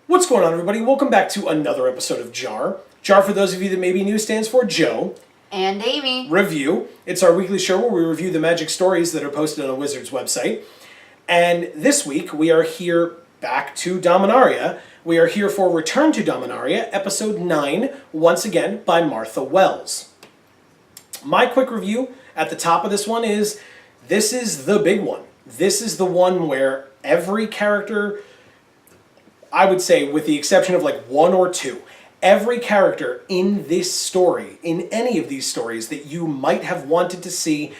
What's going on, everybody? Welcome back to another episode of JaAR. JaAR, for those of you that may be new, stands for Joe. And Amy. Review. It's our weekly show where we review the magic stories that are posted on a Wizard's website. And this week, we are here back to Dominaria. We are here for Return to Dominaria, Episode 9, once again, by Martha Wells. My quick review at the top of this one is, this is the big one. This is the one where every character, I would say with the exception of like one or two, every character in this story, in any of these stories that you might have wanted to see,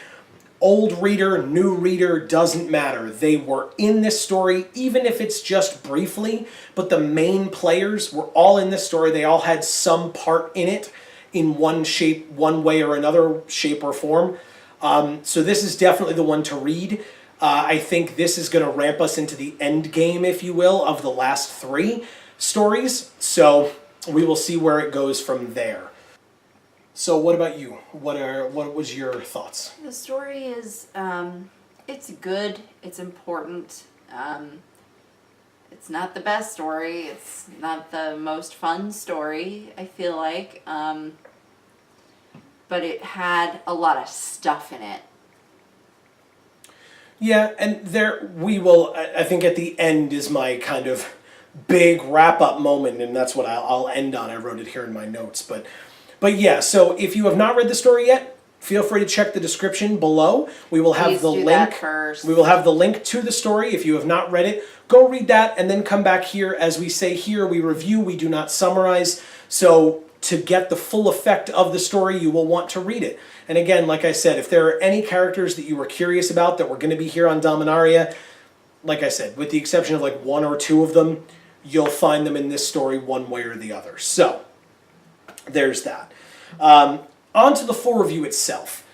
old reader, new reader, doesn't matter. They were in this story, even if it's just briefly, but the main players were all in this story. They all had some part in it, in one shape, one way or another, shape or form. So this is definitely the one to read. I think this is going to ramp us into the end game, if you will, of the last three stories. So we will see where it goes from there. So what about you? What was your thoughts? The story is, it's good, it's important. It's not the best story, it's not the most fun story, I feel like. But it had a lot of stuff in it. Yeah, and there we will, I think at the end is my kind of big wrap-up moment, and that's what I'll end on. I wrote it here in my notes. But yeah, so if you have not read the story yet, feel free to check the description below. We will have the link. We will have the link to the story. If you have not read it, go read that, and then come back here. As we say here, we review, we do not summarize. So to get the full effect of the story, you will want to read it. And again, like I said, if there are any characters that you were curious about that were going to be here on Dominaria, like I said, with the exception of like one or two of them, you'll find them in this story one way or the other. So, there's that. On to the full review itself.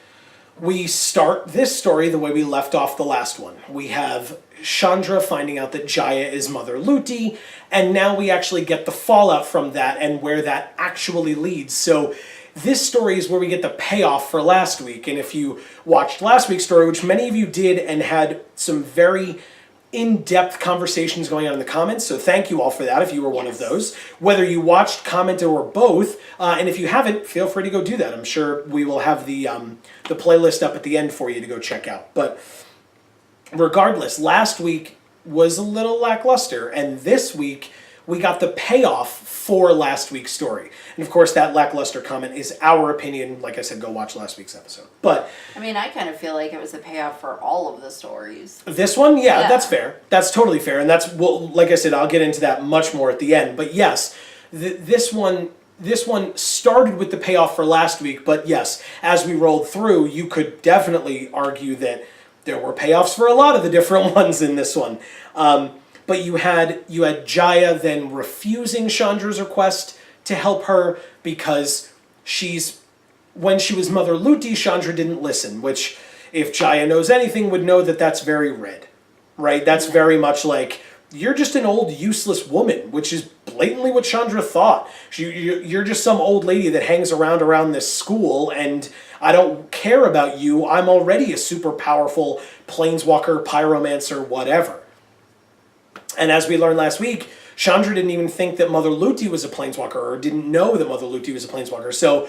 We start this story the way we left off the last one. We have Chandra finding out that JaAR is Mother Luti, and now we actually get the fallout from that and where that actually leads. So this story is where we get the payoff for last week, and if you watched last week's story, which many of you did and had some very in-depth conversations going on in the comments, so thank you all for that if you were one of those. Whether you watched, commented, or both, and if you haven't, feel free to go do that. I'm sure we will have the playlist up at the end for you to go check out. But regardless, last week was a little lackluster, and this week we got the payoff for last week's story. And of course, that lackluster comment is our opinion. Like I said, go watch last week's episode. But I mean, I kind of feel like it was a payoff for all of the stories. This one? Yeah, that's fair. That's totally fair. And that's, well, like I said, I'll get into that much more at the end. But yes, this one started with the payoff for last week. But yes, as we rolled through, you could definitely argue that there were payoffs for a lot of the different ones in this one. But you had JaAR then refusing Chandra's request to help her because when she was Mother Luti, Chandra didn't listen, which if JaAR knows anything would know that that's very red, right? That's very much like, you're just an old useless woman, which is blatantly what Chandra thought. You're just some old lady that hangs around this school, and I don't care about you. I'm already a super powerful planeswalker, pyromancer, whatever. And as we learned last week, Chandra didn't even think that Mother Luti was a planeswalker, or didn't know that Mother Luti was a planeswalker. So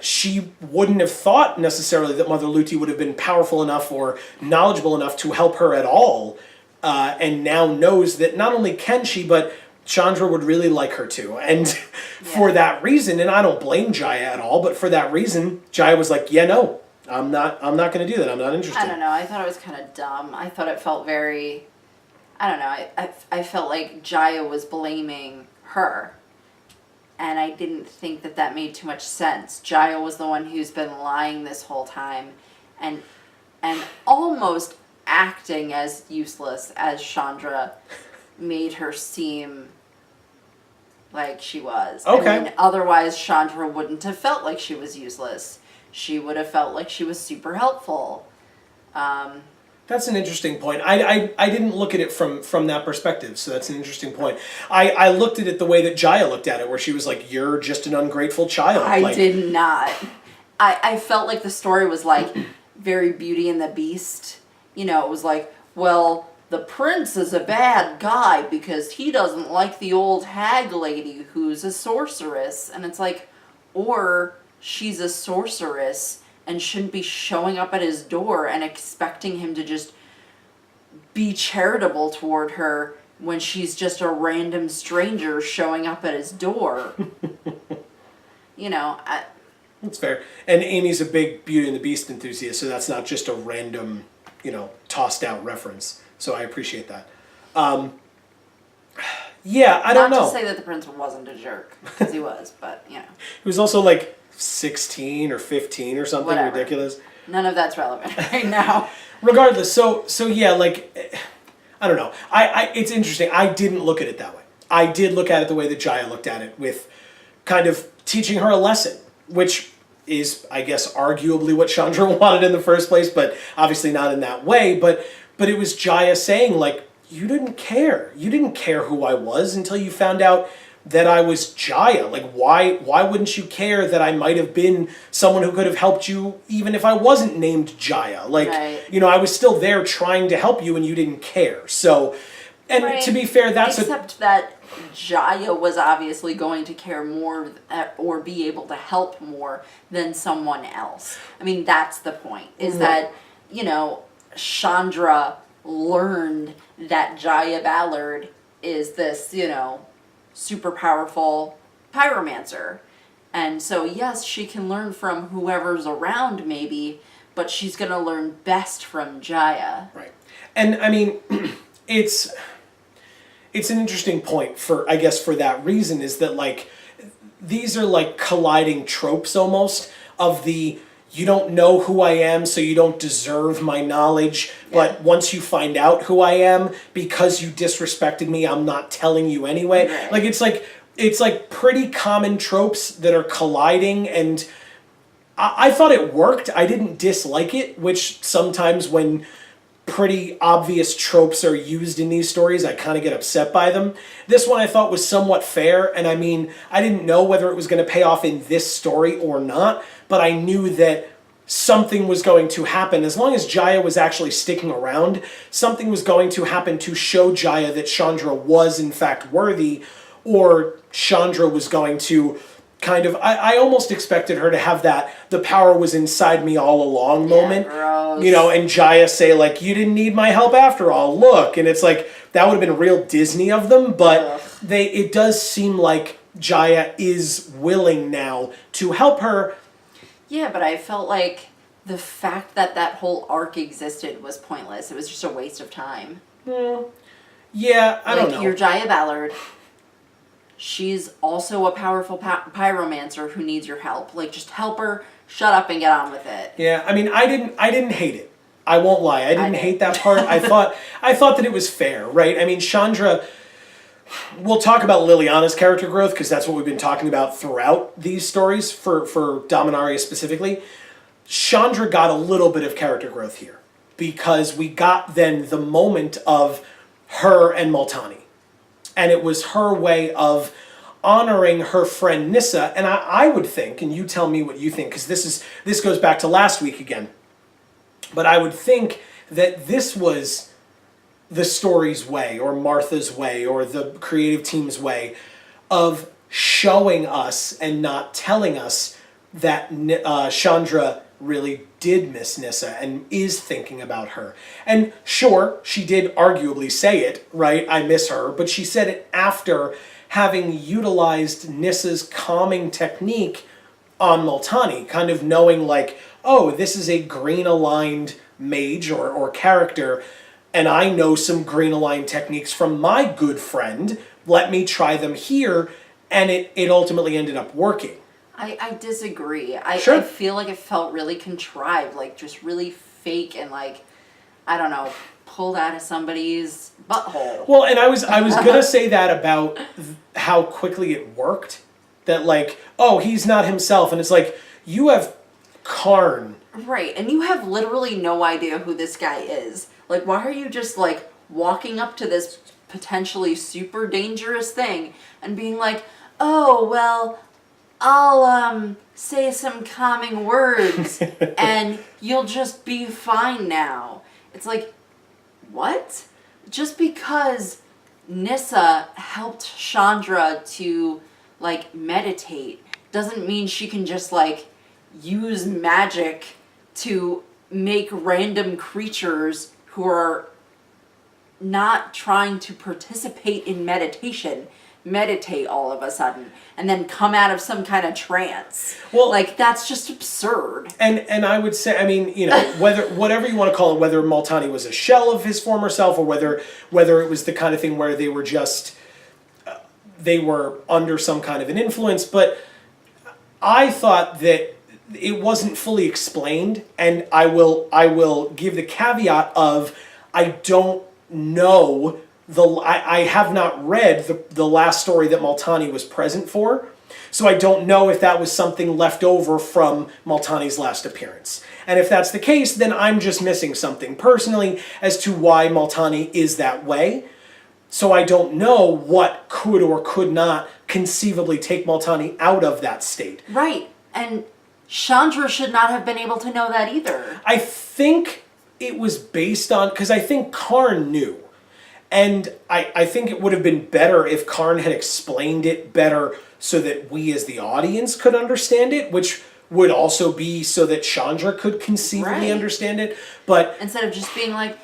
she wouldn't have thought necessarily that Mother Luti would have been powerful enough or knowledgeable enough to help her at all. And now knows that not only can she, but Chandra would really like her too. And for that reason, and I don't blame JaAR at all, but for that reason, JaAR was like, yeah, no, I'm not going to do that. I'm not interested. I don't know. I thought it was kind of dumb. I thought it felt very, I don't know. I felt like JaAR was blaming her. And I didn't think that made too much sense. JaAR was the one who's been lying this whole time and almost acting as useless as Chandra made her seem like she was. Okay. I mean, otherwise Chandra wouldn't have felt like she was useless. She would have felt like she was super helpful. That's an interesting point. I didn't look at it from that perspective, so that's an interesting point. I looked at it the way that JaAR looked at it, where she was like, you're just an ungrateful child. I did not. I felt like the story was like very Beauty and the Beast. You know, it was like, well, the prince is a bad guy because he doesn't like the old hag lady who's a sorceress. And it's like, or she's a sorceress and shouldn't be showing up at his door and expecting him to just be charitable toward her when she's just a random stranger showing up at his door. You know, That's fair. And Amy's a big Beauty and the Beast enthusiast, so that's not just a random, tossed out reference. So I appreciate that. Yeah, I don't know. Not to say that the prince wasn't a jerk, because he was, but, He was also like 16 or 15 or something. Whatever. Ridiculous. None of that's relevant right now. Regardless, so yeah, like, I don't know. It's interesting. I didn't look at it that way. I did look at it the way that JaAR looked at it, with kind of teaching her a lesson, which is, I guess, arguably what Chandra wanted in the first place, but obviously not in that way. But it was JaAR saying, like, you didn't care. You didn't care who I was until you found out that I was JaAR. Like, why wouldn't you care that I might have been someone who could have helped you even if I wasn't named JaAR? Like, right. I was still there trying to help you and you didn't care. So, and right. to be fair, that JaAR was obviously going to care more or be able to help more than someone else. I mean, that's the point, is that, Chandra learned that JaAR Ballard is this, super powerful pyromancer. And so, yes, she can learn from whoever's around, maybe, but she's going to learn best from JaAR. Right. And, I mean, it's an interesting point for that reason, is that, like, these are like colliding tropes almost of the, you don't know who I am, so you don't deserve my knowledge, but once you find out who I am, because you disrespected me, I'm not telling you anyway. Right. Like, it's like pretty common tropes that are colliding, and I thought it worked. I didn't dislike it, which sometimes when pretty obvious tropes are used in these stories, I kind of get upset by them. This one I thought was somewhat fair, and I mean, I didn't know whether it was going to pay off in this story or not, but I knew that something was going to happen. As long as JaAR was actually sticking around, something was going to happen to show JaAR that Chandra was in fact worthy, or Chandra was going to kind of, I almost expected her to have that the power was inside me all along moment. Gross. And JaAR say, like, you didn't need my help after all, look. And it's like, that would have been real Disney of them, but it does seem like JaAR is willing now to help her. Yeah, but I felt like the fact that whole arc existed was pointless. It was just a waste of time. Yeah, I don't know. You're JaAR Ballard. She's also a powerful pyromancer who needs your help. Like, just help her, shut up, and get on with it. Yeah, I mean, I didn't hate it. I won't lie. I didn't hate that part. I thought that it was fair, right? I mean, Chandra, we'll talk about Liliana's character growth, because that's what we've been talking about throughout these stories for Dominaria specifically. Chandra got a little bit of character growth here, because we got then the moment of her and Multani. And it was her way of honoring her friend Nissa. And I would think, and you tell me what you think, because this goes back to last week again, but I would think that this was the story's way, or Martha's way, or the creative team's way of showing us and not telling us that Chandra really did miss Nissa and is thinking about her. And sure, she did arguably say it, right? I miss her, but she said it after having utilized Nissa's calming technique on Multani, kind of knowing like, oh, this is a green-aligned mage or character, and I know some green-aligned techniques from my good friend. Let me try them here, and it ultimately ended up working. I disagree. Sure. I feel like it felt really contrived, like just really fake and like, I don't know, pulled out of somebody's butthole. Well, and I was gonna say that about how quickly it worked. That like, oh, he's not himself, and it's like, you have Karn. Right, and you have literally no idea who this guy is. Like, why are you just like walking up to this potentially super dangerous thing and being like, oh, well, I'll say some calming words and you'll just be fine now. It's like, what? just because Nissa helped Chandra to, like, meditate doesn't mean she can just, like, use magic to make random creatures who are not trying to participate in meditation meditate all of a sudden and then come out of some kind of trance. Well, like, that's just absurd. And I would say, I mean, you know, whatever you want to call it, whether Multani was a shell of his former self or whether it was the kind of thing where they were just they were under some kind of an influence, but I thought that it wasn't fully explained, and I will give the caveat of I don't know. I have not read the last story that Multani was present for, so I don't know if that was something left over from Multani's last appearance. And if that's the case, then I'm just missing something personally as to why Multani is that way. So I don't know what could or could not conceivably take Multani out of that state. Right, and Chandra should not have been able to know that either. I think it was based on, because I think Karn knew. And I think it would have been better if Karn had explained it better so that we as the audience could understand it, which would also be so that Chandra could conceivably understand it. But instead of just being like,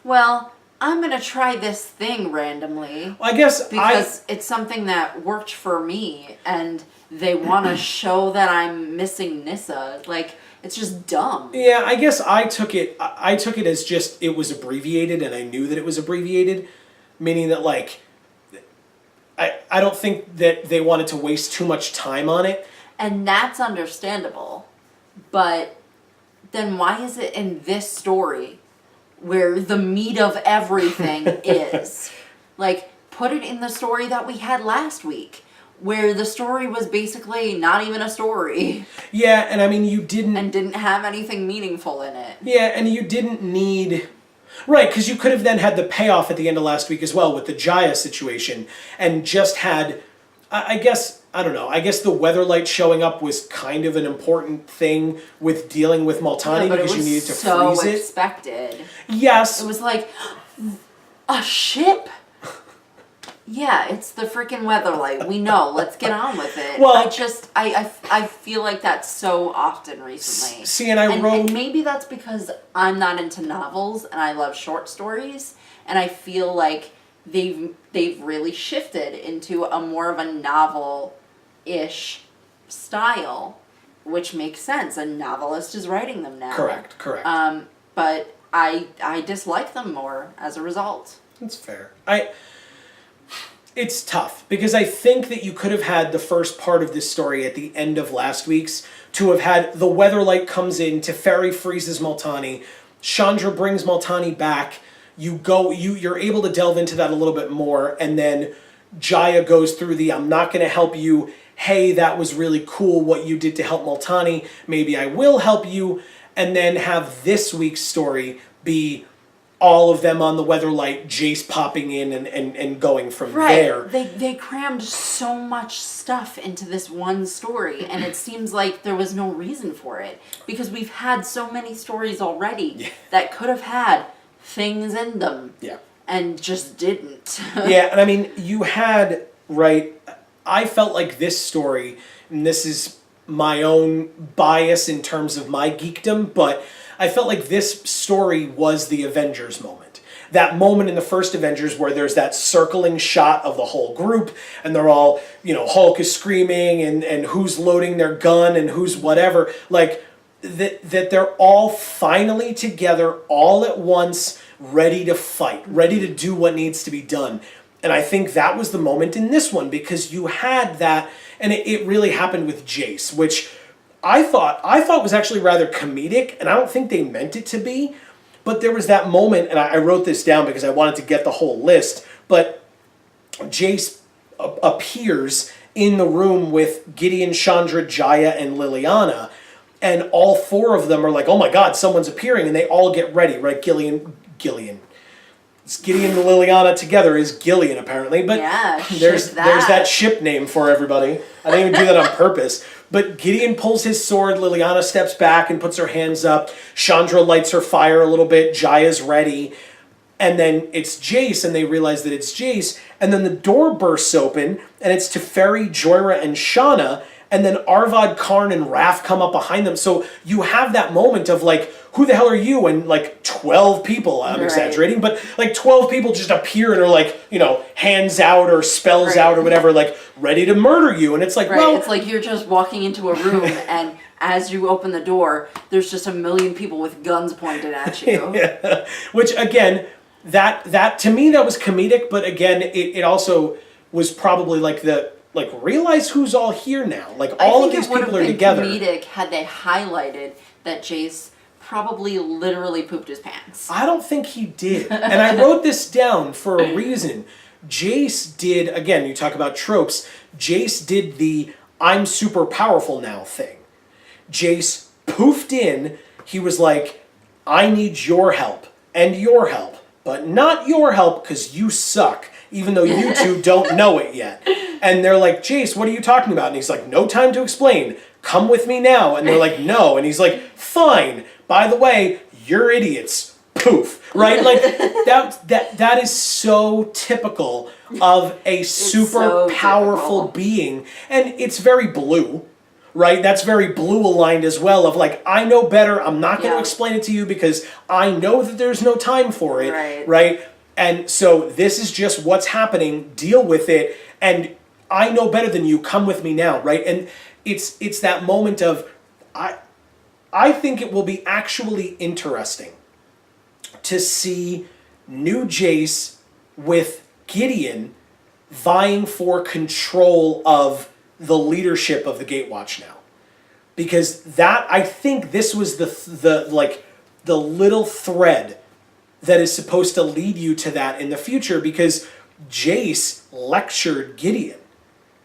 well, I'm going to try this thing randomly. I guess because it's something that worked for me, and they want to show that I'm missing Nissa. Like, it's just dumb. Yeah, I guess I took it as just it was abbreviated, and I knew that it was abbreviated, meaning that, like, I don't think that they wanted to waste too much time on it. And that's understandable. But then why is it in this story where the meat of everything is? Like, put it in the story that we had last week, where the story was basically not even a story. Yeah, and I mean, you didn't... And didn't have anything meaningful in it. Yeah, and you didn't need... Right, because you could have then had the payoff at the end of last week as well with the JaAR situation, and just had... I guess the Weatherlight showing up was kind of an important thing with dealing with Multani, because you needed to freeze it. It was so expected. Yes. It was like, a ship? Yeah, it's the freaking Weatherlight. We know. Let's get on with it. Well, I feel like that's so often recently. See, and maybe that's because I'm not into novels and I love short stories, and I feel like they've really shifted into a more of a novel-ish style, which makes sense. A novelist is writing them now. Correct. But I dislike them more as a result. That's fair. It's tough, because I think that you could have had the first part of this story at the end of last week's to have had the Weatherlight comes in, Teferi freezes Multani, Chandra brings Multani back, you're able to delve into that a little bit more, and then JaAR goes through the I'm not going to help you, hey, that was really cool what you did to help Multani, maybe I will help you, and then have this week's story be all of them on the Weatherlight, Jace popping in and going from there. They crammed so much stuff into this one story, and it seems like there was no reason for it, because we've had so many stories already that could have had things in them. Yeah. And just didn't. Yeah, and I mean, you had, right, I felt like this story, and this is my own bias in terms of my geekdom, but I felt like this story was the Avengers moment. That moment in the first Avengers where there's that circling shot of the whole group, and they're all, Hulk is screaming, and who's loading their gun, and who's whatever. Like, that they're all finally together, all at once, ready to fight, ready to do what needs to be done. And I think that was the moment in this one, because you had that, and it really happened with Jace, which I thought was actually rather comedic, and I don't think they meant it to be, but there was that moment, and I wrote this down because I wanted to get the whole list, but Jace appears in the room with Gideon, Chandra, JaAR, and Liliana, and all four of them are like, oh my god, someone's appearing, and they all get ready, right? Gideon. It's Gideon and Liliana together is Gillian, apparently, but yeah, there's that ship name for everybody. I didn't even do that on purpose. But Gideon pulls his sword, Liliana steps back and puts her hands up, Chandra lights her fire a little bit, JaAR's ready, and then it's Jace, and they realize that it's Jace, and then the door bursts open, and it's Teferi, Joyra, and Shauna, and then Arvad, Karn, and Raph come up behind them. So you have that moment of like, who the hell are you? And like 12 people, I'm exaggerating, but like 12 people just appear and are like, you know, hands out or spells out or whatever, like ready to murder you. And it's like, well, it's like you're just walking into a room and as you open the door, there's just a million people with guns pointed at you. Yeah. Which again, that to me that was comedic, but again, it also was probably like realize who's all here now. Like all of these people are together. I think it would have been comedic had they highlighted that Jace probably literally pooped his pants. I don't think he did. And I wrote this down for a reason. Jace did, again, you talk about tropes, Jace did the I'm super powerful now thing. Jace poofed in, he was like, I need your help and your help, but not your help because you suck, even though you two don't know it yet. And they're like, Jace, what are you talking about? And he's like, no time to explain. Come with me now. And they're like, no. And he's like, fine. By the way, you're idiots. Poof. Right? Like, that is so typical of a super powerful being. And it's very blue. Right? That's very blue aligned as well of like, I know better. I'm not going to explain it to you because I know that there's no time for it. Right? And so this is just what's happening. Deal with it. And I know better than you. Come with me now. Right? And it's that moment of, I think it will be actually interesting to see new Jace with Gideon vying for control of the leadership of the Gatewatch now. Because I think this was the little thread that is supposed to lead you to that in the future, because Jace lectured Gideon.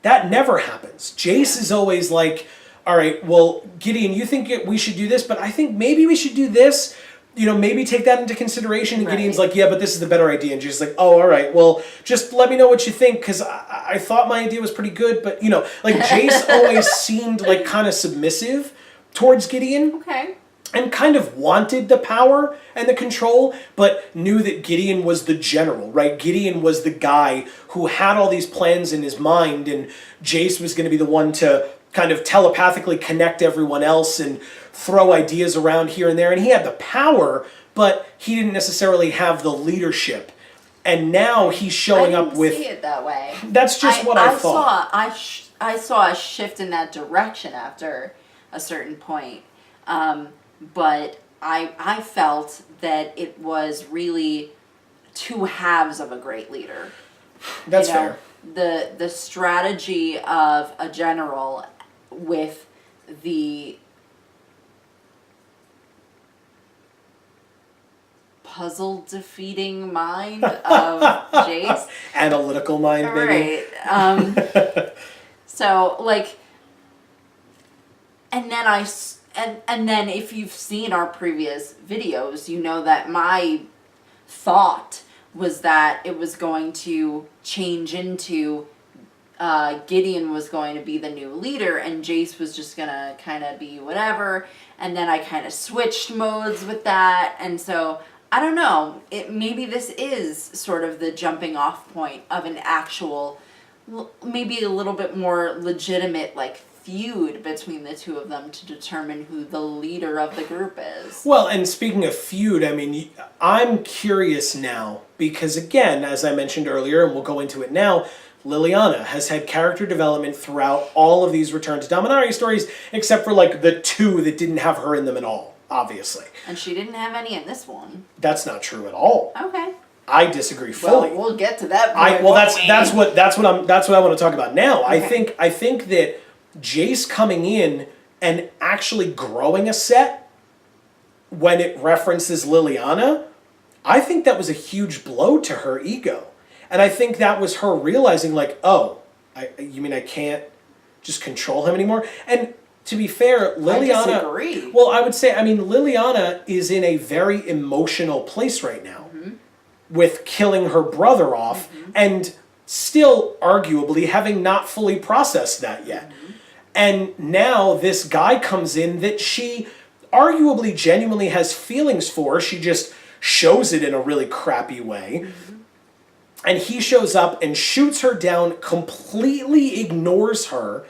That never happens. Jace is always like, all right, well, Gideon, you think we should do this, but I think maybe we should do this. You know, maybe take that into consideration. And Gideon's like, yeah, but this is the better idea. And Jason's like, oh, all right, well, just let me know what you think, because I thought my idea was pretty good. But, you know, like Jace always seemed like kind of submissive towards Gideon. Okay. And kind of wanted the power and the control, but knew that Gideon was the general, right? Gideon was the guy who had all these plans in his mind, and Jace was going to be the one to kind of telepathically connect everyone else and throw ideas around here and there. And he had the power, but he didn't necessarily have the leadership. And now he's showing up with... I didn't see it that way. That's just what I thought. I saw a shift in that direction after a certain point. But I felt that it was really two halves of a great leader. That's fair. The strategy of a general with the puzzle defeating mind of Jace. Analytical mind, baby. Right. So, like, and then if you've seen our previous videos, you know that my thought was that it was going to change into Gideon was going to be the new leader and Jace was just going to kind of be whatever. And then I kind of switched modes with that. And so, I don't know, maybe this is sort of the jumping off point of an actual, maybe a little bit more legitimate, like, feud between the two of them to determine who the leader of the group is. Well, and speaking of feud, I mean, I'm curious now because, again, as I mentioned earlier, and we'll go into it now, Liliana has had character development throughout all of these Return to Dominaria stories, except for, like, the two that didn't have her in them at all, obviously. And she didn't have any in this one. That's not true at all. Okay. I disagree fully. Well, we'll get to that point. That's what I want to talk about now. Okay. I think that Jace coming in and actually growing a set when it references Liliana, I think that was a huge blow to her ego. And I think that was her realizing, like, oh, you mean I can't just control him anymore? And to be fair, Liliana... I disagree. Well, I would say, I mean, Liliana is in a very emotional place right now with killing her brother off and still, arguably, having not fully processed that yet. And now this guy comes in that she arguably genuinely has feelings for. She just shows it in a really crappy way. And he shows up and shoots her down, completely ignores her,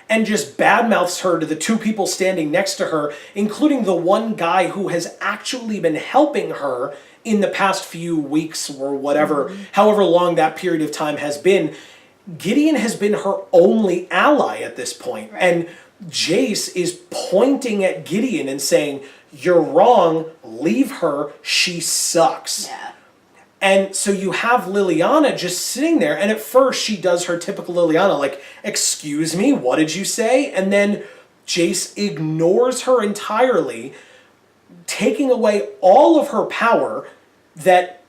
and just badmouths her to the two people standing next to her, including the one guy who has actually been helping her in the past few weeks or whatever, however long that period of time has been. Gideon has been her only ally at this point. Right. And Jace is pointing at Gideon and saying, "You're wrong, leave her, she sucks." Yeah. And so you have Liliana just sitting there, and at first she does her typical Liliana, like, "Excuse me, what did you say?" And then Jace ignores her entirely, taking away all of her power that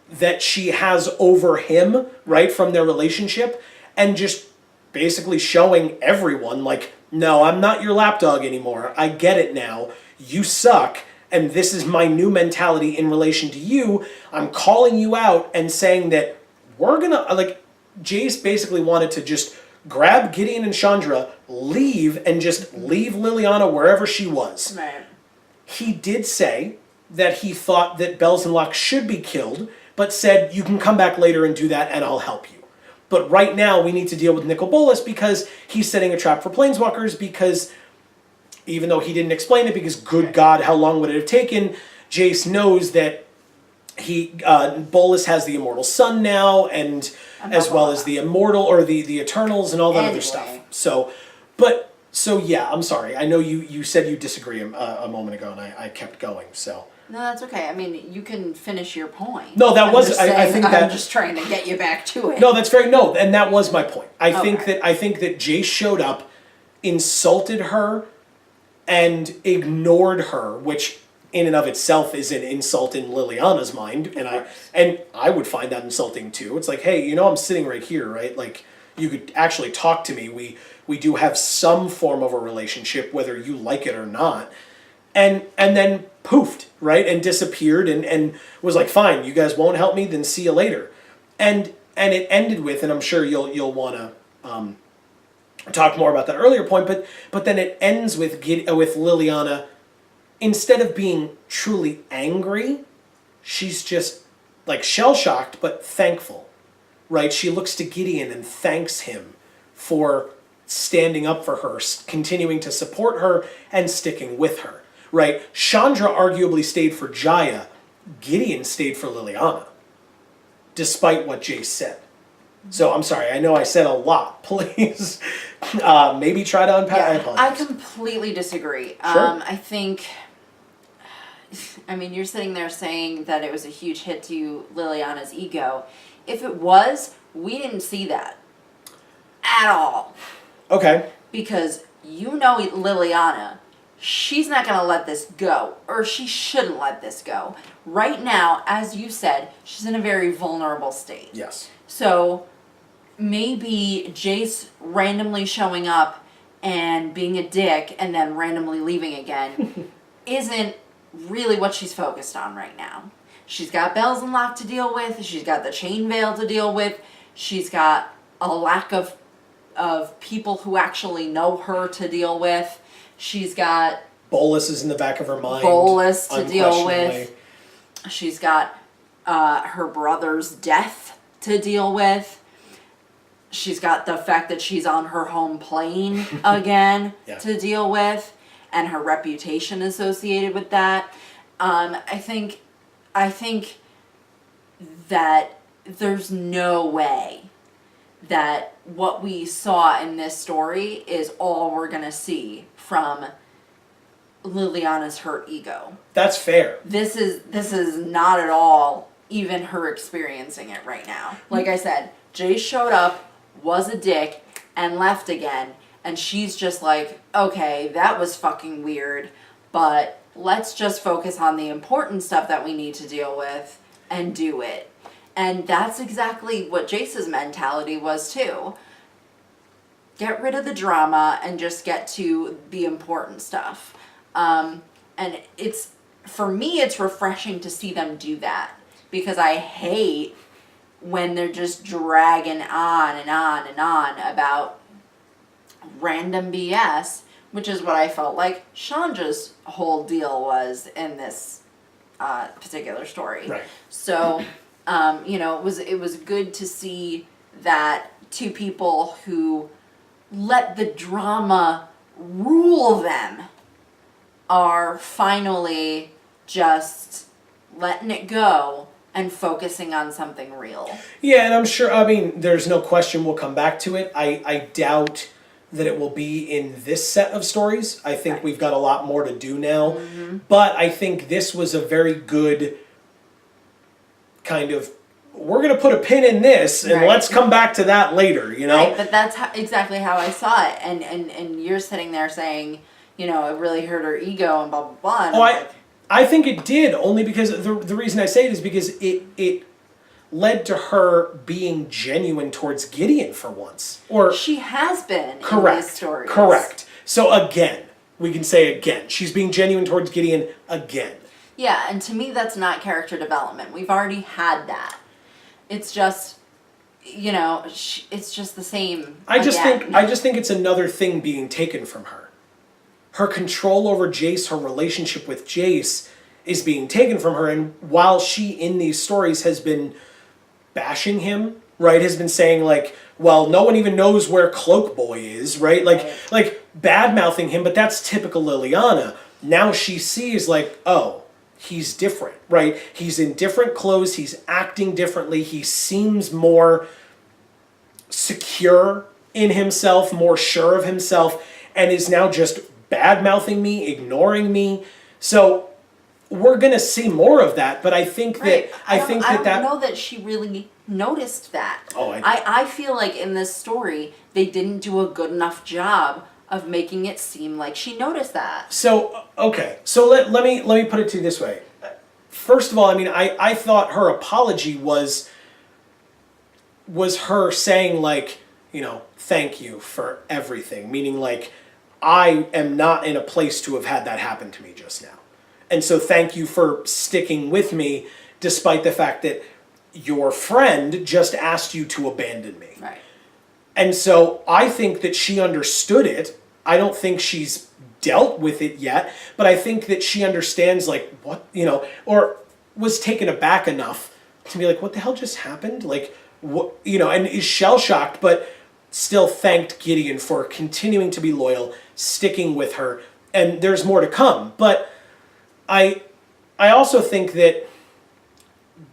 she has over him, right, from their relationship, and just basically showing everyone, like, "No, I'm not your lapdog anymore. I get it now. You suck. And this is my new mentality in relation to you. I'm calling you out and saying that we're gonna," like, Jace basically wanted to just grab Gideon and Chandra, leave, and just leave Liliana wherever she was. Right. He did say that he thought that Belzenlock should be killed, but said, "You can come back later and do that, and I'll help you. But right now, we need to deal with Nicol Bolas because he's setting a trap for Planeswalkers," because even though he didn't explain it, because good God, how long would it have taken? Jace knows that Bolas has the immortal sun now, and as well as the immortal, or the Eternals and all that other stuff. So yeah, I'm sorry. I know you said you disagree a moment ago, and I kept going, so. No, that's okay. I mean, you can finish your point. No, that I'm was, just I saying, think that. I'm just trying to get you back to it. No, that's very, no, and that was my point. I think Okay. that Jace showed up, insulted her, and ignored her, which in and of itself is an insult in Liliana's mind, and I would find that insulting too. It's like, hey, I'm sitting right here, right? Like, you could actually talk to me. We do have some form of a relationship, whether you like it or not. And then poofed, right? And disappeared and was like, "Fine, you guys won't help me, then see you later." And it ended with, and I'm sure you'll want to talk more about that earlier point, but then it ends with Liliana, instead of being truly angry, she's just like shell-shocked but thankful, right? She looks to Gideon and thanks him for standing up for her, continuing to support her, and sticking with her, right? Chandra arguably stayed for Jaya. Gideon stayed for Liliana, despite what Jace said. So I'm sorry, I know I said a lot. Please, maybe try to unpack. I apologize. I completely disagree. Sure. I mean, you're sitting there saying that it was a huge hit to Liliana's ego. If it was, we didn't see that at all. Okay. Because Liliana, she's not going to let this go, or she shouldn't let this go. Right now, as you said, she's in a very vulnerable state. Yes. So maybe Jace randomly showing up and being a dick and then randomly leaving again isn't really what she's focused on right now. She's got Belzenlock to deal with. She's got the Chain Veil to deal with. She's got a lack of people who actually know her to deal with. She's got Bolas is in the back of her mind. Bolas to deal with. Unquestionably. She's got her brother's death to deal with. She's got the fact that she's on her home plane again to deal with, and her reputation associated with that. I think that there's no way that what we saw in this story is all we're gonna see from Liliana's hurt ego. That's fair. This is not at all even her experiencing it right now. Like I said, Jay showed up, was a dick, and left again, and she's just like, okay, that was fucking weird, but let's just focus on the important stuff that we need to deal with and do it. And that's exactly what Jace's mentality was too. Get rid of the drama and just get to the important stuff. And for me, it's refreshing to see them do that, because I hate when they're just dragging on and on and on about random BS, which is what I felt like Chandra's whole deal was in this particular story. Right. So, it was good to see that two people who let the drama rule them are finally just letting it go and focusing on something real. Yeah, and I'm sure, I mean, there's no question we'll come back to it. I doubt that it will be in this set of stories. I think we've got a lot more to do now. Mm-hmm. But I think this was a very good kind of, we're going to put a pin in this and let's come back to that later, Right, but that's exactly how I saw it. And you're sitting there saying, it really hurt her ego and blah, blah, blah. And I think it did, only because the reason I say it is because it led to her being genuine towards Gideon for once. Or she has been in these stories. Correct. So again, we can say again, she's being genuine towards Gideon again. Yeah, and to me that's not character development. We've already had that. It's just, it's just the same. I just think it's another thing being taken from her. Her control over Jace, her relationship with Jace is being taken from her, and while she in these stories has been bashing him, right, has been saying like, well, no one even knows where Cloak Boy is, right? Like bad-mouthing him, but that's typical Liliana. Now she sees like, oh, he's different, right? He's in different clothes, he's acting differently, he seems more secure in himself, more sure of himself, and is now just bad-mouthing me, ignoring me. So we're going to see more of that, but I think that I don't know that she really noticed that. Oh, I feel like in this story they didn't do a good enough job of making it seem like she noticed that. So okay, so let me put it to you this way. First of all, I mean, I thought her apology was her saying like, thank you for everything, meaning like, I am not in a place to have had that happen to me just now. And so thank you for sticking with me despite the fact that your friend just asked you to abandon me. Right. And so I think that she understood it. I don't think she's dealt with it yet, but I think that she understands like what, or was taken aback enough to be like, what the hell just happened? Like, what, and is shell-shocked, but still thanked Gideon for continuing to be loyal, sticking with her, and there's more to come. But I also think that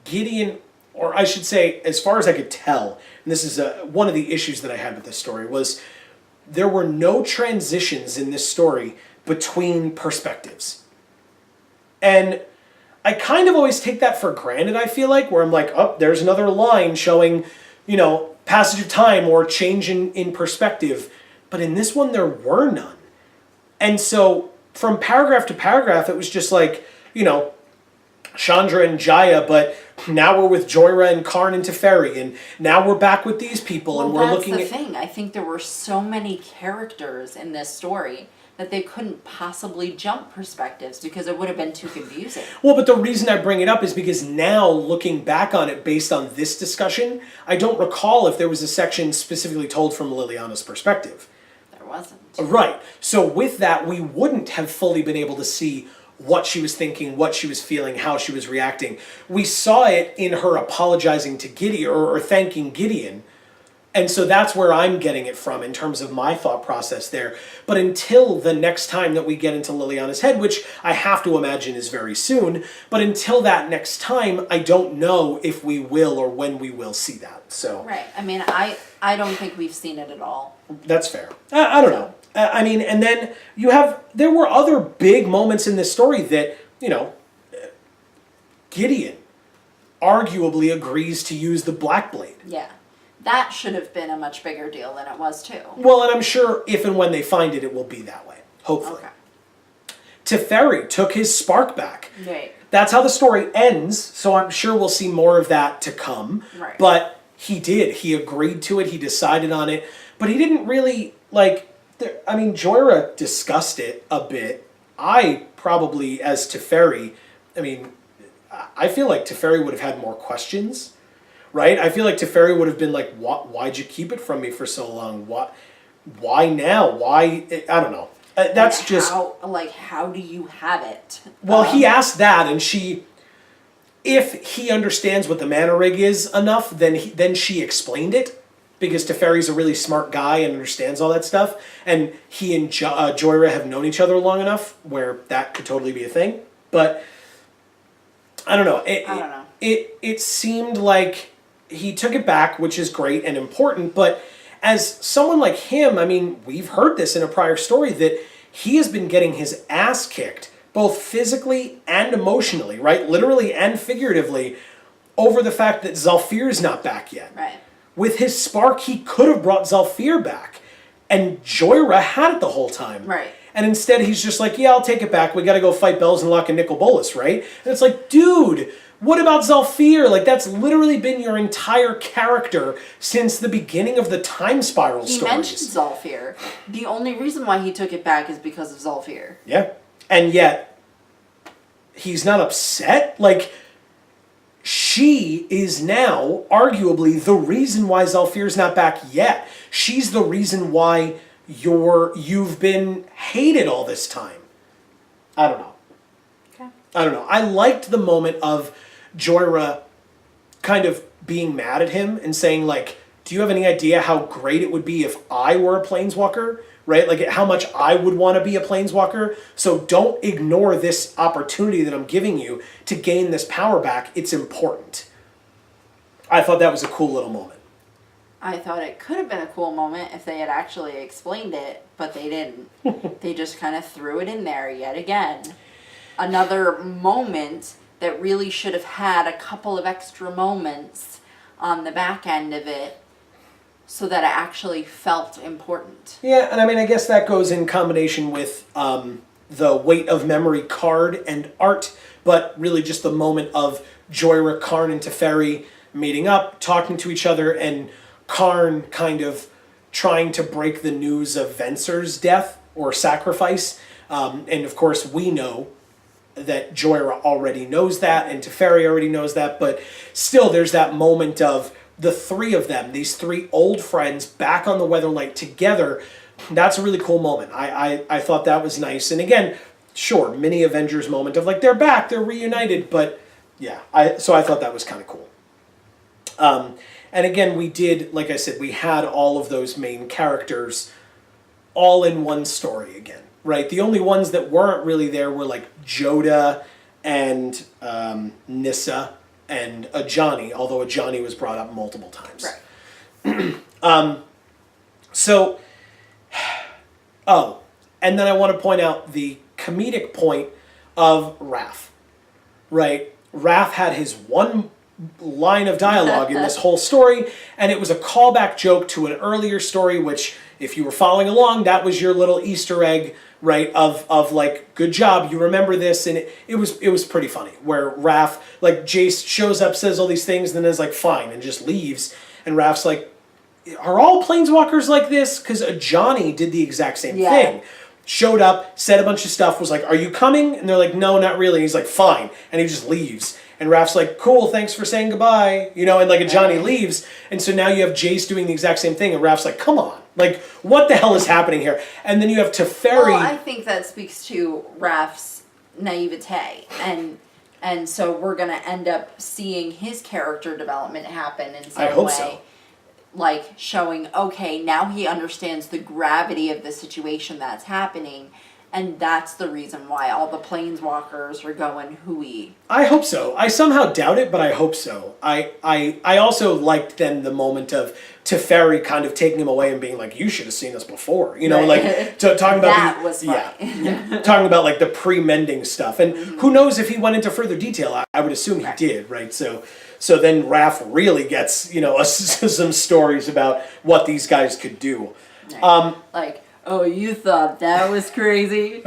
Gideon, or I should say, as far as I could tell, and this is one of the issues that I had with this story, was there were no transitions in this story between perspectives. And I kind of always take that for granted, I feel like, where I'm like, oh, there's another line showing, passage of time or change in perspective. But in this one, there were none. And so from paragraph to paragraph, it was just like, Chandra and Jaya, but now we're with Joyra and Karn and Teferi, and now we're back with these people, and we're looking at... That's the thing. I think there were so many characters in this story that they couldn't possibly jump perspectives because it would have been too confusing. Well, but the reason I bring it up is because now, looking back on it based on this discussion, I don't recall if there was a section specifically told from Liliana's perspective. There wasn't. Right. So with that, we wouldn't have fully been able to see what she was thinking, what she was feeling, how she was reacting. We saw it in her apologizing to Gideon, or thanking Gideon. And so that's where I'm getting it from in terms of my thought process there. But until the next time that we get into Liliana's head, which I have to imagine is very soon, but until that next time, I don't know if we will or when we will see that. So right. I mean, I don't think we've seen it at all. That's fair. I don't know. I mean, and then there were other big moments in this story that, Gideon arguably agrees to use the Black Blade. Yeah. That should have been a much bigger deal than it was, too. Well, and I'm sure if and when they find it, it will be that way. Hopefully. Okay. Teferi took his spark back. Right. That's how the story ends, so I'm sure we'll see more of that to come. Right. But he did. He agreed to it. He decided on it. But he didn't really, Joyra discussed it a bit. I probably, as Teferi, I feel like Teferi would have had more questions. Right? I feel like Teferi would have been like, why'd you keep it from me for so long? Why now? Why? I don't know. That's just... How do you have it? Well, he asked that, and she if he understands what the mana rig is enough, then she explained it, because Teferi's a really smart guy and understands all that stuff, and he and Joyra have known each other long enough where that could totally be a thing. But I don't know. I don't know. It seemed like he took it back, which is great and important, but as someone like him, I mean, we've heard this in a prior story that he has been getting his ass kicked, both physically and emotionally, right? Literally and figuratively, over the fact that Zalfir's not back yet. Right. With his spark, he could have brought Zalfir back, and Joyra had it the whole time. Right. And instead, he's just like, yeah, I'll take it back. We got to go fight Bells and Lock and Nicol Bolas, right? And it's like, dude, what about Zalfir? Like, that's literally been your entire character since the beginning of the Time Spiral stories. He mentioned Zalfir. The only reason why he took it back is because of Zalfir. Yeah. And yet, he's not upset. Like, she is now arguably the reason why Zalfir's not back yet. She's the reason why you've been hated all this time. I don't know. Okay. I don't know. I liked the moment of Joyra kind of being mad at him and saying, like, do you have any idea how great it would be if I were a planeswalker? Right? Like, how much I would want to be a planeswalker. So don't ignore this opportunity that I'm giving you to gain this power back. It's important. I thought that was a cool little moment. I thought it could have been a cool moment if they had actually explained it, but they didn't. They just kind of threw it in there yet again. Another moment that really should have had a couple of extra moments on the back end of it so that it actually felt important. Yeah, and I mean, I guess that goes in combination with the Weight of Memory card and art, but really just the moment of Joyra, Karn, and Teferi meeting up, talking to each other, and Karn kind of trying to break the news of Venser's death or sacrifice. And of course, we know that Joyra already knows that, and Teferi already knows that, but still there's that moment of the three of them, these three old friends back on the Weatherlight together. That's a really cool moment. I thought that was nice. And again, sure, mini Avengers moment of like, they're back, they're reunited, but yeah, so I thought that was kind of cool. And again, we did, like I said, we had all of those main characters all in one story again, right? The only ones that weren't really there were like Joda and Nissa and Ajani, although Ajani was brought up multiple times. Right. And then I want to point out the comedic point of Raph, right? Raph had his one line of dialogue in this whole story, and it was a callback joke to an earlier story, which, if you were following along, that was your little Easter egg, right, of like, good job, you remember this, and it was pretty funny, where Raph, like, Jace shows up, says all these things, and then is like, fine, and just leaves, and Raph's like, are all planeswalkers like this? Because Ajani did the exact same thing. Showed up, said a bunch of stuff, was like, are you coming? And they're like, no, not really. And he's like, fine. And he just leaves. And Raph's like, cool, thanks for saying goodbye. You know, and like Ajani leaves. And so now you have Jace doing the exact same thing. And Raph's like, come on. Like, what the hell is happening here? And then you have Teferi. Well, I think that speaks to Raph's naivete. And so we're going to end up seeing his character development happen in some way. I hope so. Like, showing, okay, now he understands the gravity of the situation that's happening, and that's the reason why all the planeswalkers are going hooey. I hope so. I somehow doubt it, but I hope so. I also liked then the moment of Teferi kind of taking him away and being like, you should have seen us before. You know, like, talking about that was funny. Yeah, talking about like the pre-mending stuff. And who knows if he went into further detail. I would assume he did, right? So then Raph really gets, you know, some stories about what these guys could do. Like, oh, you thought that was crazy?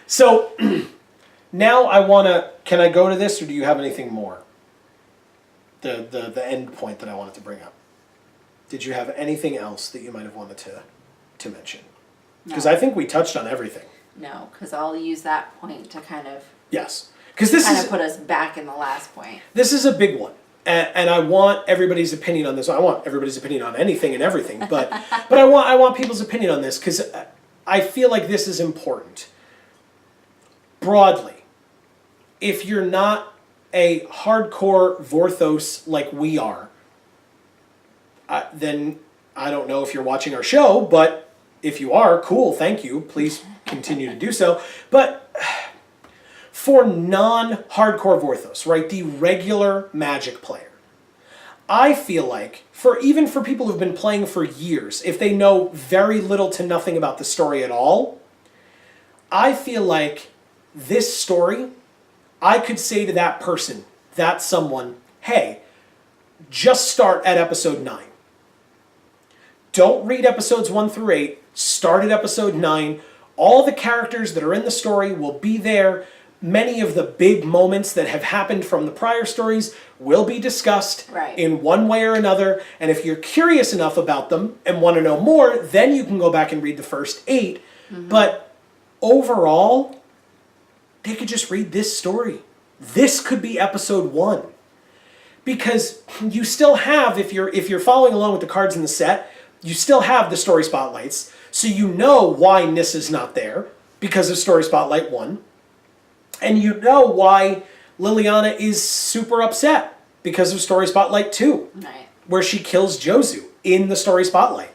So now I want to, can I go to this, or do you have anything more? The end point that I wanted to bring up. Did you have anything else that you might have wanted to mention? Because I think we touched on everything. No, because I'll use that point to kind of... Yes. Because this kind of put us back in the last point. This is a big one, and I want everybody's opinion on this. I want everybody's opinion on anything and everything, but I want people's opinion on this because I feel like this is important. Broadly, if you're not a hardcore Vorthos like we are, then I don't know if you're watching our show, but if you are, cool, thank you. Please continue to do so. But for non-hardcore Vorthos, right, the regular Magic player, I feel like, even for people who've been playing for years, if they know very little to nothing about the story at all, I feel like this story, I could say to that person, that someone, hey, just start at episode 9. Don't read episodes 1 through 8. Start at episode 9. All the characters that are in the story will be there. Many of the big moments that have happened from the prior stories will be discussed in one way or another. And if you're curious enough about them and want to know more, then you can go back and read the first 8. Mm-hmm. But overall, they could just read this story. This could be episode 1. Because you still have, if you're following along with the cards in the set, you still have the story spotlights. So you know why Nissa's not there, because of story spotlight 1. And you know why Liliana is super upset, because of story spotlight 2. Right. Where she kills Jozu in the story spotlight.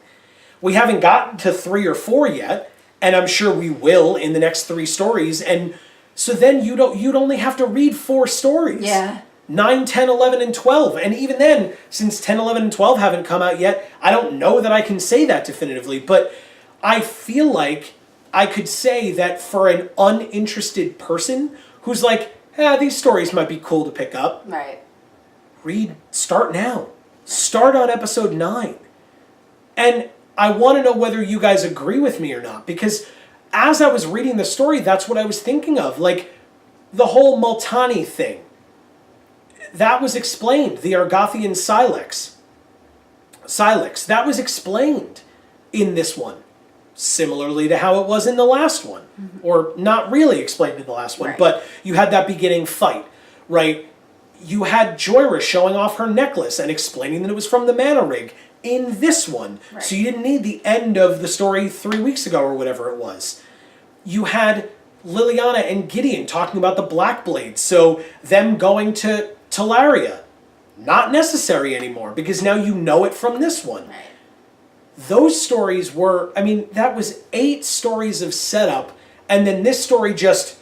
We haven't gotten to 3 or 4 yet, and I'm sure we will in the next 3 stories. And so then you'd only have to read 4 stories. Yeah. 9, 10, 11, and 12. And even then, since 10, 11, and 12 haven't come out yet, I don't know that I can say that definitively. But I feel like I could say that for an uninterested person who's like, these stories might be cool to pick up. Right. Start now. Start on episode 9. And I want to know whether you guys agree with me or not, because as I was reading the story, that's what I was thinking of. Like, the whole Multani thing. That was explained. The Argothian Silex, that was explained in this one. Similarly to how it was in the last one. Mm-hmm. Or not really explained in the last one, but you had that beginning fight, right? You had Joyra showing off her necklace and explaining that it was from the Mana Rig in this one. Right. So you didn't need the end of the story 3 weeks ago or whatever it was. You had Liliana and Gideon talking about the Black Blade, so them going to Talaria, not necessary anymore, because now you know it from this one. Right. Those stories were, that was 8 stories of setup, and then this story just...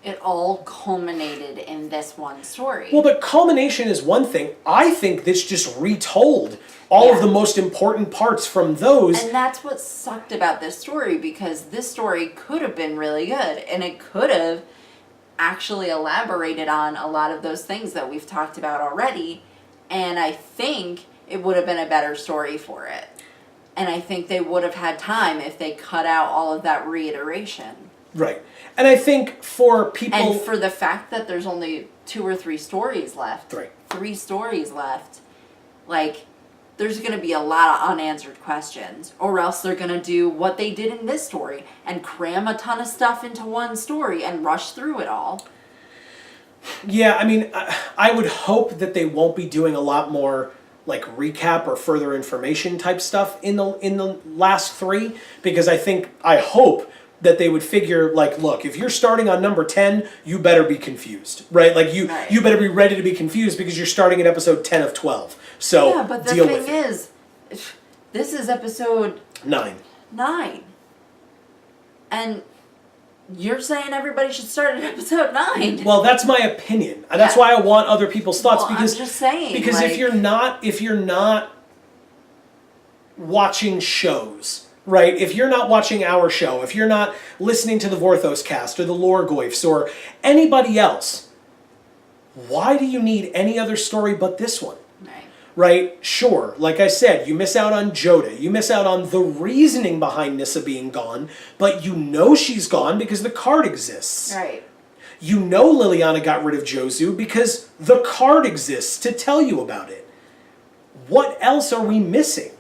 It all culminated in this one story. Well, but culmination is one thing. I think this just retold all of the most important parts from those. And that's what sucked about this story, because this story could have been really good, and it could have actually elaborated on a lot of those things that we've talked about already, and I think it would have been a better story for it. And I think they would have had time if they cut out all of that reiteration. Right. And I think for people... And for the fact that there's only 2 or 3 stories left. Right. 3 stories left. Like, there's going to be a lot of unanswered questions. Or else they're going to do what they did in this story and cram a ton of stuff into one story and rush through it all. Yeah, I would hope that they won't be doing a lot more like recap or further information type stuff in the last 3, because I hope that they would figure, like, look, if you're starting on number 10, you better be confused, right? Like, you better be ready to be confused because you're starting at episode 10 of 12. So, yeah, but the deal thing with it. is, this is episode 9. And you're saying everybody should start at episode 9. Well, that's my opinion. That's why I want other people's thoughts, because I'm just saying, because if you're not watching shows, right? If you're not watching our show, if you're not listening to the Vorthos cast or the Lorgoyfs or anybody else, why do you need any other story but this one? Right? Sure, like I said, you miss out on Joda. You miss out on the reasoning behind Nissa being gone, but you know she's gone because the card exists. Right. You know Liliana got rid of Jozu because the card exists to tell you about it. What else are we missing?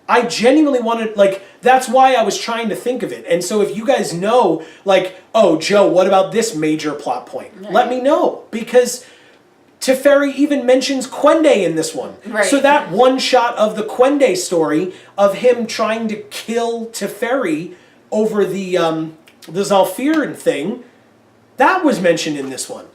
I genuinely wanted, like, that's why I was trying to think of it. And so if you guys know, like, oh, Joe, what about this major plot point? Right. Let me know, because Teferi even mentions Quende in this one. Right. So that one shot of the Quende story of him trying to kill Teferi over the Zalfirin thing, that was mentioned in this one.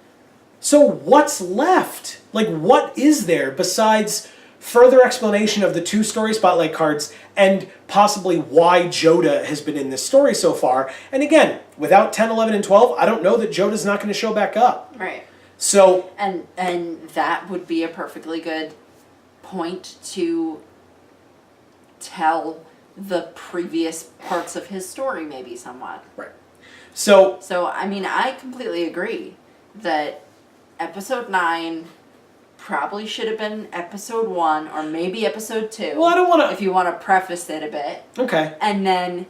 So what's left? Like, what is there besides further explanation of the 2 story spotlight cards and possibly why Joda has been in this story so far? And again, without 10, 11, and 12, I don't know that Joda's not going to show back up. Right. So... And that would be a perfectly good point to tell the previous parts of his story maybe somewhat. Right. So, I mean, I completely agree that episode 9 probably should have been episode 1 or maybe episode 2. well, I don't want to... If you want to preface it a bit. Okay. And then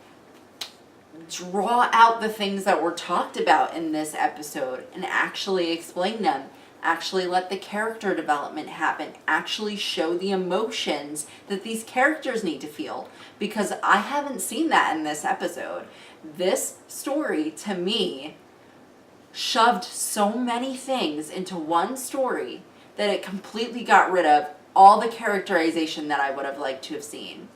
draw out the things that were talked about in this episode and actually explain them. Actually let the character development happen. Actually show the emotions that these characters need to feel. Because I haven't seen that in this episode. This story, to me, shoved so many things into one story that it completely got rid of all the characterization that I would have liked to have seen.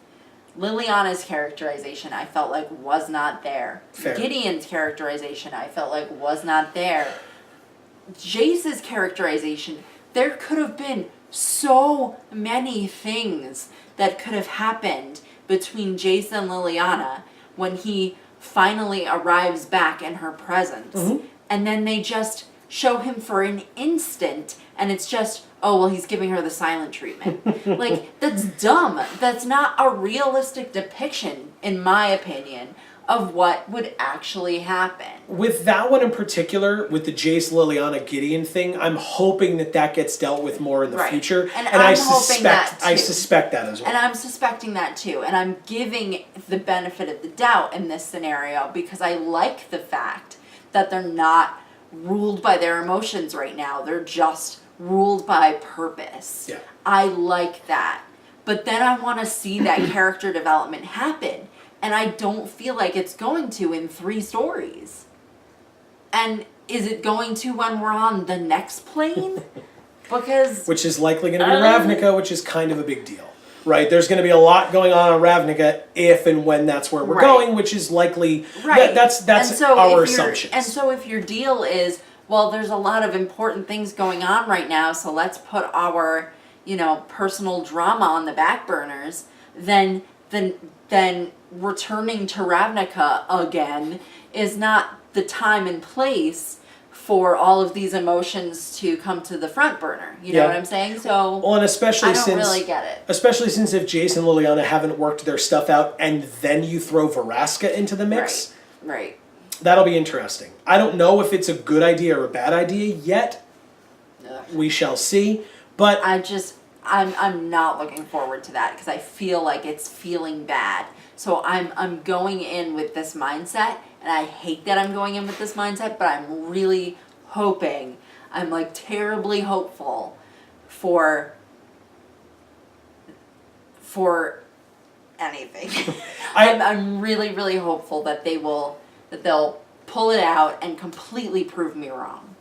Liliana's characterization, I felt like was not there. Fair. Gideon's characterization, I felt like was not there. Jace's characterization, there could have been so many things that could have happened between Jace and Liliana when he finally arrives back in her presence. Mm-hmm. And then they just show him for an instant and it's just, oh, well, he's giving her the silent treatment. Like, that's dumb. That's not a realistic depiction, in my opinion, of what would actually happen. With that one in particular, with the Jace, Liliana, Gideon thing, I'm hoping that gets dealt with more in the Right. future. And I I'm hoping that too. I suspect that as well. And I'm suspecting that too. And I'm giving the benefit of the doubt in this scenario because I like the fact that they're not ruled by their emotions right now. They're just ruled by purpose. Yeah. I like that. But then I want to see that character development happen. And I don't feel like it's going to in 3 stories. And is it going to when we're on the next plane? Because... Which is likely going to be Ravnica, which is kind of a big deal. Right? There's going to be a lot going on Ravnica if and when that's where we're going, which is likely... Right. That's our assumptions. And so if your deal is, well, there's a lot of important things going on right now, so let's put our, personal drama on the back burners, then returning to Ravnica again is not the time and place for all of these emotions to come to the front burner. You know what I'm saying? So well, and especially I don't really get it. Especially since if Jace and Liliana haven't worked their stuff out and then you throw Veraska into the mix. Right. That'll be interesting. I don't know if it's a good idea or a bad idea yet. Ugh. We shall see. But I'm not looking forward to that because I feel like it's feeling bad. So I'm going in with this mindset, and I hate that I'm going in with this mindset, but I'm really hoping, I'm like terribly hopeful for anything. I'm really, really hopeful that they'll pull it out and completely prove me wrong.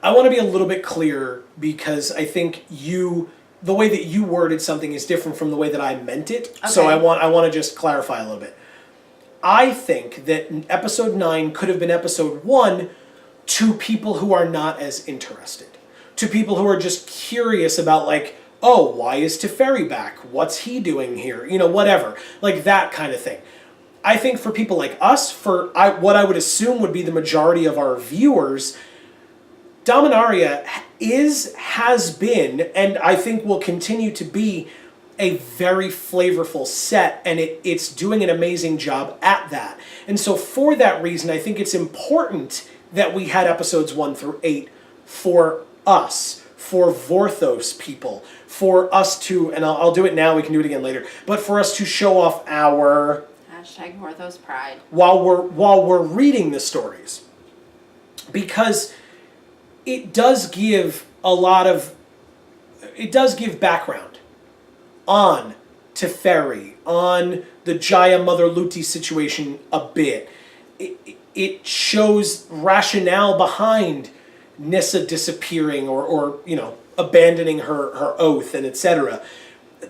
I want to be a little bit clearer because I think the way that you worded something is different from the way that I meant it. Okay. So I want to just clarify a little bit. I think that episode 9 could have been episode 1 to people who are not as interested. To people who are just curious about like, oh, why is Teferi back? What's he doing here? Whatever. Like that kind of thing. I think for people like us, what I would assume would be the majority of our viewers, Dominaria has been, and I think will continue to be, a very flavorful set, and it's doing an amazing job at that. And so for that reason, I think it's important that we had episodes 1 through 8 for us, for Vorthos people, for us to, and I'll do it now, we can do it again later, but for us to show off our... Hashtag Vorthos pride. While we're reading the stories. Because it does give background on Teferi, on the Jaya Mother Luti situation a bit. It shows rationale behind Nissa disappearing or abandoning her oath and etc.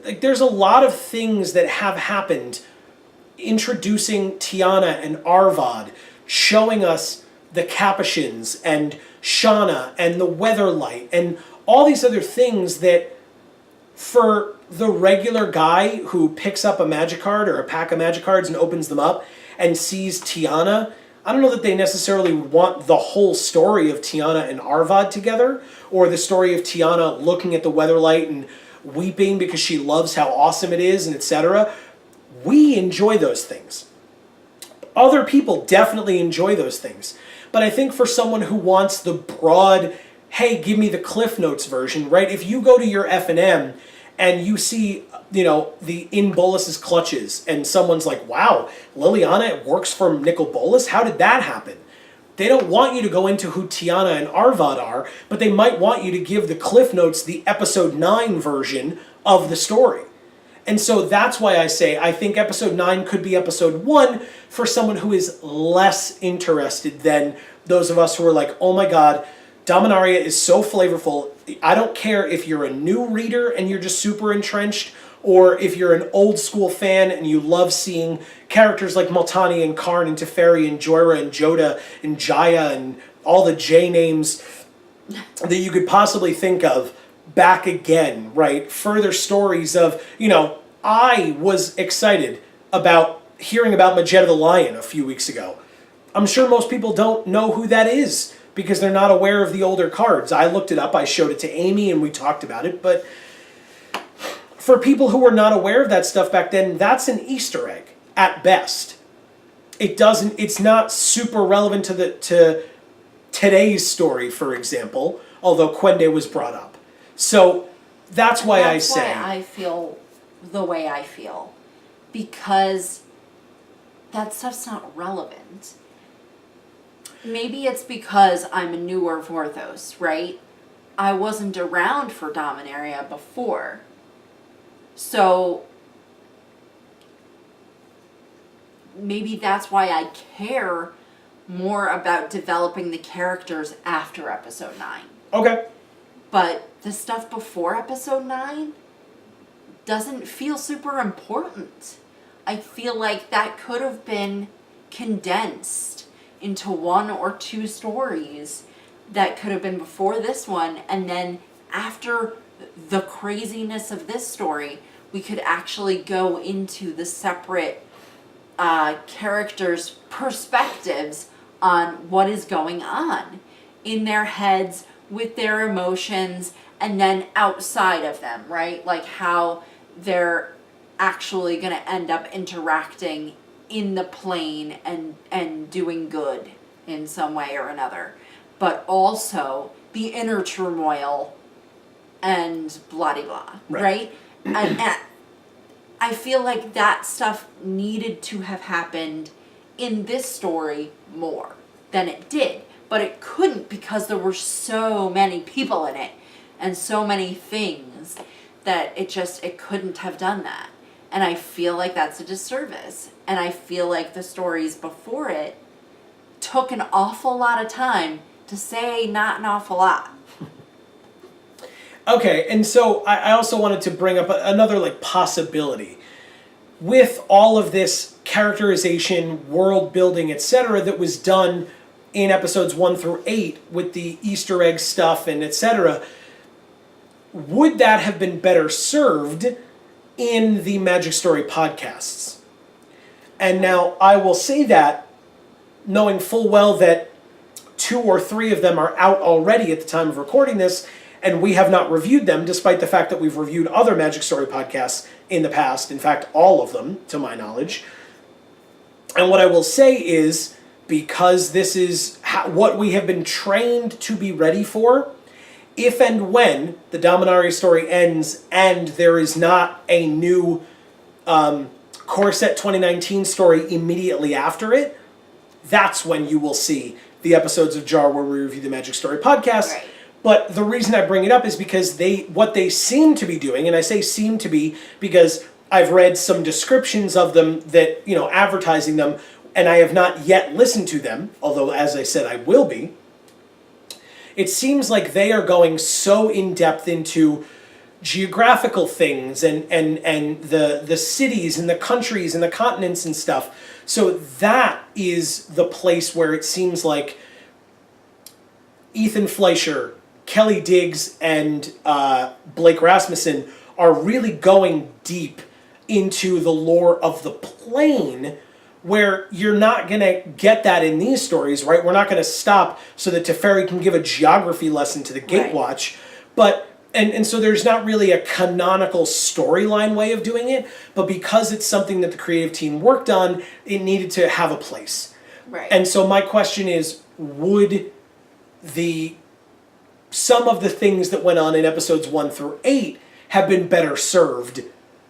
Like there's a lot of things that have happened, introducing Tiana and Arvad, showing us the Capuchins and Shauna and the Weatherlight and all these other things that for the regular guy who picks up a magic card or a pack of magic cards and opens them up and sees Tiana, I don't know that they necessarily want the whole story of Tiana and Arvad together, or the story of Tiana looking at the Weatherlight and weeping because she loves how awesome it is, and etc. We enjoy those things. Other people definitely enjoy those things. But I think for someone who wants the broad, hey, give me the Cliff Notes version, right? If you go to your F&M and you see, the In Bolus's Clutches, and someone's like, wow, Liliana works for Nicol Bolas? How did that happen? They don't want you to go into who Tiana and Arvad are, but they might want you to give the Cliff Notes the episode 9 version of the story. And so that's why I say I think episode 9 could be episode 1 for someone who is less interested than those of us who are like, oh my god, Dominaria is so flavorful. I don't care if you're a new reader and you're just super entrenched, or if you're an old school fan and you love seeing characters like Multani and Karn and Teferi and Joyra and Joda and Jaya and all the J names that you could possibly think of back again, right? Further stories of, I was excited about hearing about Majetta the Lion a few weeks ago. I'm sure most people don't know who that is because they're not aware of the older cards. I looked it up, I showed it to Amy, and we talked about it, but for people who were not aware of that stuff back then, that's an Easter egg at best. It's not super relevant to today's story, for example, although Quende was brought up. So that's why I say... That's why I feel the way I feel. Because that stuff's not relevant. Maybe it's because I'm a newer Vorthos, right? I wasn't around for Dominaria before. So maybe that's why I care more about developing the characters after episode 9. Okay. But the stuff before episode 9 doesn't feel super important. I feel like that could have been condensed into 1 or 2 stories that could have been before this one, and then after the craziness of this story, we could actually go into the separate characters' perspectives on what is going on in their heads with their emotions, and then outside of them, right? Like how they're actually going to end up interacting in the plane and doing good in some way or another. But also the inner turmoil and blah-de-blah, right? And I feel like that stuff needed to have happened in this story more than it did. But it couldn't because there were so many people in it and so many things that it couldn't have done that. And I feel like that's a disservice. And I feel like the stories before it took an awful lot of time to say not an awful lot. Okay, and so I also wanted to bring up another possibility. With all of this characterization, world building, etc., that was done in episodes 1 through 8 with the Easter egg stuff and etc., would that have been better served in the Magic Story podcasts? And now I will say that knowing full well that 2 or 3 of them are out already at the time of recording this, and we have not reviewed them, despite the fact that we've reviewed other Magic Story podcasts in the past, in fact, all of them, to my knowledge. And what I will say is, because this is what we have been trained to be ready for, if and when the Dominaria story ends and there is not a new Core Set 2019 story immediately after it, that's when you will see the episodes of JaAR where we review the Magic Story podcast. Right. But the reason I bring it up is because what they seem to be doing, and I say seem to be because I've read some descriptions of them that, advertising them, and I have not yet listened to them, although, as I said, I will be. It seems like they are going so in-depth into geographical things and the cities and the countries and the continents and stuff. So that is the place where it seems like Ethan Fleischer, Kelly Diggs, and Blake Rasmussen are really going deep into the lore of the plane, where you're not going to get that in these stories, right? We're not going to stop so that Teferi can give a geography lesson to the Gatewatch. But and so there's not really a canonical storyline way of doing it, but because it's something that the creative team worked on, it needed to have a place. Right. And so my question is, would some of the things that went on in episodes 1 through 8 have been better served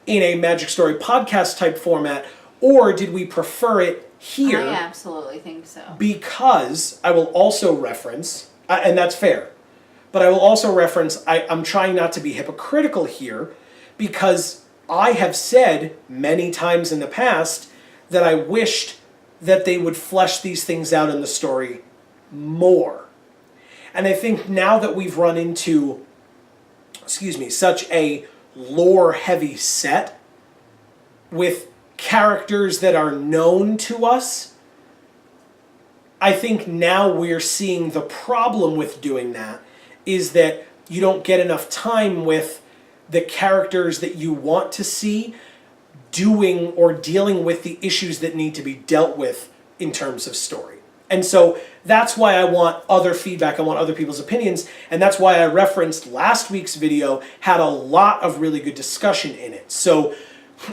in a Magic Story podcast type format, or did we prefer it here? I absolutely think so. Because I will also reference, and that's fair, but I will also reference, I'm trying not to be hypocritical here, because I have said many times in the past that I wished that they would flesh these things out in the story more. And I think now that we've run into, such a lore-heavy set with characters that are known to us, I think now we're seeing the problem with doing that is that you don't get enough time with the characters that you want to see doing or dealing with the issues that need to be dealt with in terms of story. And so that's why I want other feedback, I want other people's opinions, and that's why I referenced last week's video had a lot of really good discussion in it. So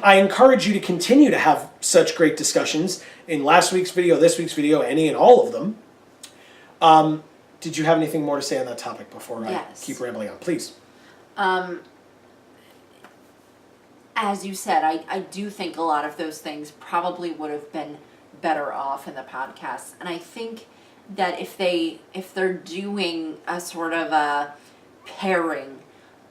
I encourage you to continue to have such great discussions in last week's video, this week's video, any and all of them. Did you have anything more to say on that topic before I keep rambling on? Please. As you said, I do think a lot of those things probably would have been better off in the podcast. And I think that if they're doing a sort of a pairing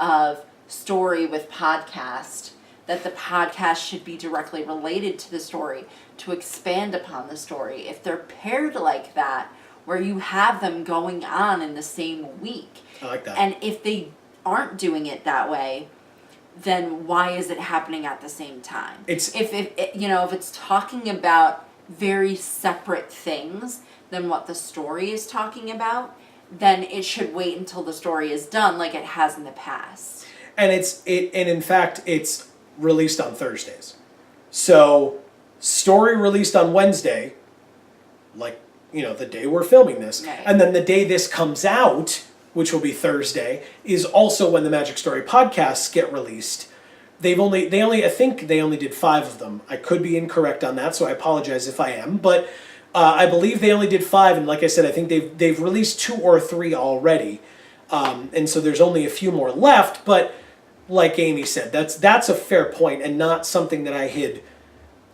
of story with podcast, that the podcast should be directly related to the story to expand upon the story. If they're paired like that, where you have them going on in the same week. I like that. And if they aren't doing it that way, then why is it happening at the same time? If it's talking about very separate things than what the story is talking about, then it should wait until the story is done, like it has in the past. And in fact it's released on Thursdays. So story released on Wednesday, like the day we're filming this, right. And then the day this comes out, which will be Thursday, is also when the Magic Story podcasts get released. I think they only did 5 of them. I could be incorrect on that, so I apologize if I am. But I believe they only did 5, and like I said, I think they've released 2 or 3 already, and so there's only a few more left. But like Amy said, that's a fair point, and not something that I had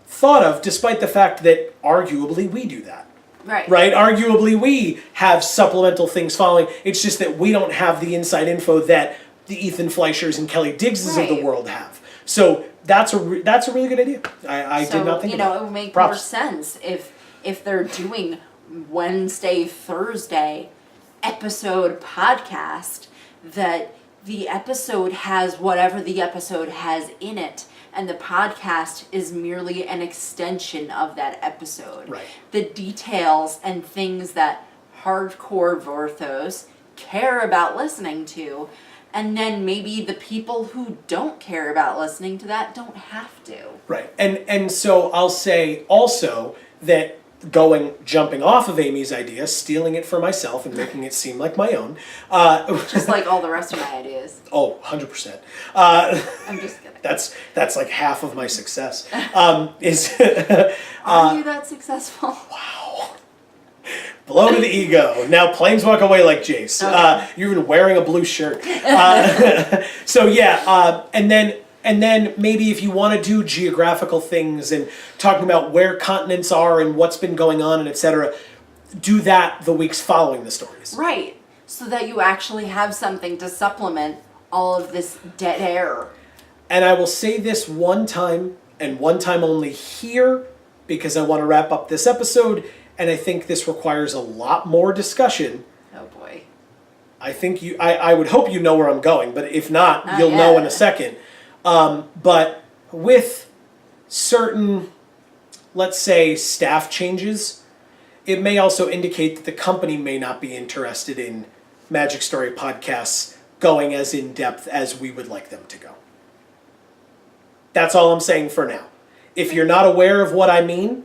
thought of, despite the fact that arguably we do that. Right? Arguably we have supplemental things following. It's just that we don't have the inside info that the Ethan Fleischers and Kelly Diggses of the world have. So that's a really good idea. I did not think about it. It would make more sense if they're doing Wednesday, Thursday episode podcast, that the episode has whatever the episode has in it, and the podcast is merely an extension of that episode. Right. The details and things that hardcore Vorthos care about listening to, and then maybe the people who don't care about listening to that don't have to. Right. And so I'll say also that jumping off of Amy's idea, stealing it for myself and making it seem like my own. Just like all the rest of my ideas. Oh, 100%. I'm just kidding. That's like half of my success. Are you that successful? Wow. Blow to the ego. Now planes walk away like Jace. Okay. You're even wearing a blue shirt. So yeah, and then maybe if you want to do geographical things and talking about where continents are and what's been going on and etc., do that the weeks following the stories. Right. So that you actually have something to supplement all of this dead air. And I will say this one time, and one time only here, because I want to wrap up this episode, and I think this requires a lot more discussion. Oh boy. I would hope you know where I'm going, but if not you'll know in a second. But with certain, let's say, staff changes, it may also indicate that the company may not be interested in Magic Story podcasts going as in-depth as we would like them to go. That's all I'm saying for now. If you're not aware of what I mean,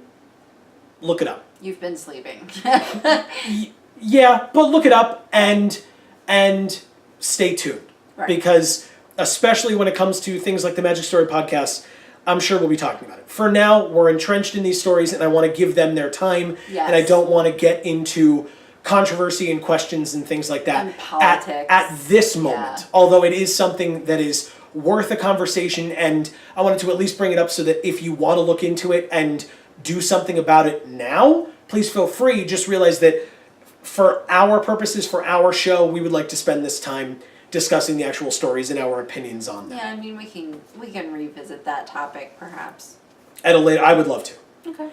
look it up. You've been sleeping. Yeah, but look it up and stay tuned. Right. Because especially when it comes to things like the Magic Story podcast, I'm sure we'll be talking about it. For now, we're entrenched in these stories and I want to give them their time. Yes. And I don't want to get into controversy and questions and things like that And politics. at this moment. Yeah. Although it is something that is worth a conversation, and I wanted to at least bring it up so that if you want to look into it and do something about it now, please feel free. Just realize that for our purposes, for our show, we would like to spend this time discussing the actual stories and our opinions on them. Yeah, I mean, we can revisit that topic perhaps. At a later, I would love to. Okay.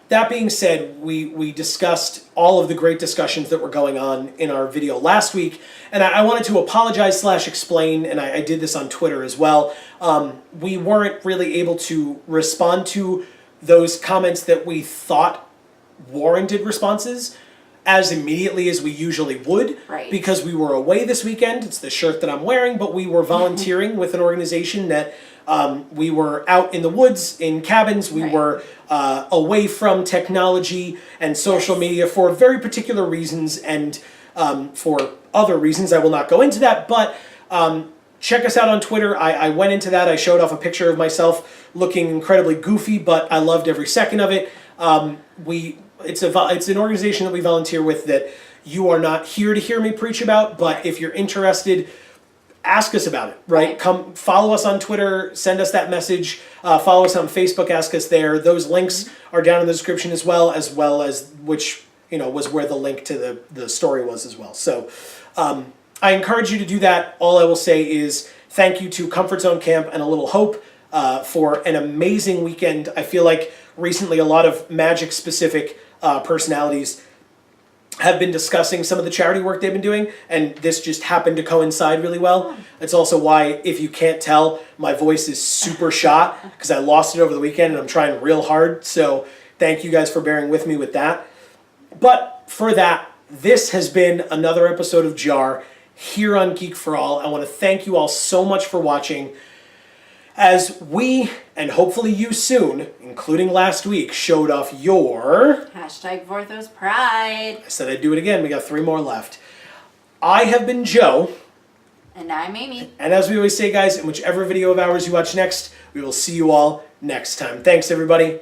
That being said, we discussed all of the great discussions that were going on in our video last week, and I wanted to apologize / explain, and I did this on Twitter as well. We weren't really able to respond to those comments that we thought warranted responses as immediately as we usually would, Right. because we were away this weekend. It's the shirt that I'm wearing, but we were volunteering with an organization that we were out in the woods, in cabins. We Right. were away from technology and social media for very particular reasons, and for other reasons I will not go into that, but check us out on Twitter. I went into that. I showed off a picture of myself looking incredibly goofy, but I loved every second of it. It's an organization that we volunteer with that you are not here to hear me preach about, but if you're interested, ask us about it, right? Right. Come follow us on Twitter, send us that message, follow us on Facebook, ask us there. Those links are down in the description as well as which, was where the link to the story was as well. So I encourage you to do that. All I will say is thank you to Comfort Zone Camp and A Little Hope for an amazing weekend. I feel like recently a lot of Magic-specific personalities have been discussing some of the charity work they've been doing, and this just happened to coincide really well. It's also why, if you can't tell, my voice is super shot, because I lost it over the weekend and I'm trying real hard, so thank you guys for bearing with me with that. But for that, this has been another episode of JaAR here on Geek for All. I want to thank you all so much for watching. As we, and hopefully you soon, including last week, showed off your... #Vorthos Pride. I said I'd do it again. We got 3 more left. I have been Joe. And I'm Amy. And as we always say, guys, in whichever video of ours you watch next, we will see you all next time. Thanks, everybody.